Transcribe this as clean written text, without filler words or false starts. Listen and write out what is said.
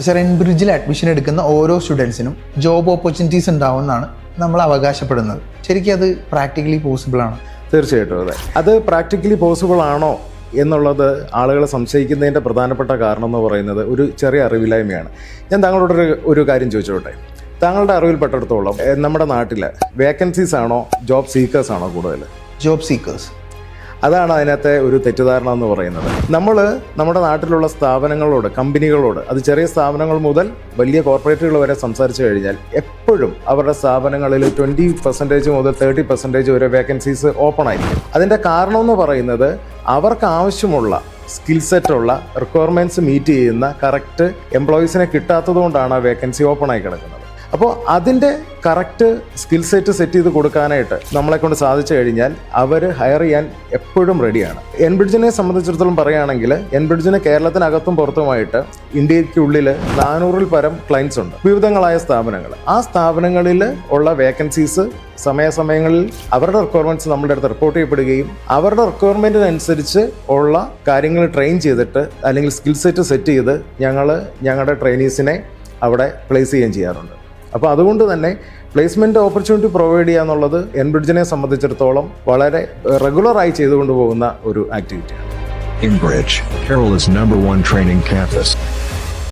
Sir, എൻബ്രിഡ്ജിൽ admission എടുക്കുന്ന ഓരോ സ്റ്റുഡൻസിനും job opportunities ഉണ്ടാവുമെന്നാണ് നമ്മൾ അവകാശപ്പെടുന്നത്. ശരിക്കും അത് പ്രാക്ടിക്കലി പോസിബിൾ ആണ്? തീർച്ചയായിട്ടും അതെ. അത് പ്രാക്ടിക്കലി പോസിബിൾ ആണോ എന്നുള്ളത് ആളുകൾ സംശയിക്കുന്നതിൻ്റെ പ്രധാനപ്പെട്ട കാരണം എന്ന് പറയുന്നത് ഒരു ചെറിയ അറിവില്ലായ്മയാണ്. ഞാൻ താങ്കളോട് ഒരു കാര്യം ചോദിച്ചോട്ടെ. താങ്കളുടെ അറിവിൽപ്പെട്ടിടത്തോളം നമ്മുടെ നാട്ടിൽ വേക്കൻസീസ് ആണോ ജോബ് സീക്കേഴ്സ് ആണോ കൂടുതൽ? Job seekers. അതാണ് അതിനകത്തെ ഒരു തെറ്റിദ്ധാരണ എന്ന് പറയുന്നത്. നമ്മൾ നമ്മുടെ നാട്ടിലുള്ള സ്ഥാപനങ്ങളോട്, കമ്പനികളോട്, അത് ചെറിയ സ്ഥാപനങ്ങൾ മുതൽ വലിയ കോർപ്പറേറ്റുകൾ വരെ സംസാരിച്ചു കഴിഞ്ഞാൽ എപ്പോഴും അവരുടെ സ്ഥാപനങ്ങളിൽ 20% മുതൽ 30% വരെ വേക്കൻസീസ് ഓപ്പൺ ആയിരിക്കും. അതിൻ്റെ കാരണം എന്ന് പറയുന്നത് അവർക്ക് ആവശ്യമുള്ള സ്കിൽ സെറ്റുള്ള റിക്വയർമെൻറ്റ്സ് മീറ്റ് ചെയ്യുന്ന കറക്റ്റ് എംപ്ലോയീസിനെ കിട്ടാത്തത് കൊണ്ടാണ് ആ വേക്കൻസി ഓപ്പൺ ആയി കിടക്കുന്നത്. അപ്പോൾ അതിൻ്റെ കറക്റ്റ് സ്കിൽ സെറ്റ് ചെയ്ത് കൊടുക്കാനായിട്ട് നമ്മളെ കൊണ്ട് സാധിച്ചു കഴിഞ്ഞാൽ അവർ ഹയർ ചെയ്യാൻ എപ്പോഴും റെഡിയാണ്. എൻബ്രിഡ്ജിനെ സംബന്ധിച്ചിടത്തോളം പറയുകയാണെങ്കിൽ എൻബ്രിഡ്ജിന് കേരളത്തിനകത്തും പുറത്തുമായിട്ട് ഇന്ത്യയ്ക്കുള്ളിൽ 400-ൽ പരം ക്ലയൻസ് ഉണ്ട്, വിവിധങ്ങളായ സ്ഥാപനങ്ങൾ. ആ സ്ഥാപനങ്ങളിൽ ഉള്ള വേക്കൻസീസ് സമയാസമയങ്ങളിൽ അവരുടെ റിക്വയർമെൻറ്റ്സ് നമ്മുടെ അടുത്ത് റിപ്പോർട്ട് ചെയ്യപ്പെടുകയും അവരുടെ റിക്വയർമെൻറ്റിനനുസരിച്ച് ഉള്ള കാര്യങ്ങൾ ട്രെയിൻ ചെയ്തിട്ട് അല്ലെങ്കിൽ സ്കിൽ സെറ്റ് ചെയ്ത് ഞങ്ങളുടെ ട്രെയിനീസിനെ അവിടെ പ്ലേസ് ചെയ്യുകയും ചെയ്യാറുണ്ട്. അപ്പോൾ അതുകൊണ്ട് തന്നെ പ്ലേസ്മെൻറ്റ് ഓപ്പർച്യൂണിറ്റി പ്രൊവൈഡ് ചെയ്യുക എന്നുള്ളത് എൻബ്രിഡ്ജിനെ സംബന്ധിച്ചിടത്തോളം വളരെ റെഗുലറായി ചെയ്തുകൊണ്ടുപോകുന്ന ഒരു ആക്ടിവിറ്റിയാണ്. Enbridge, Kerala's #1 training campus.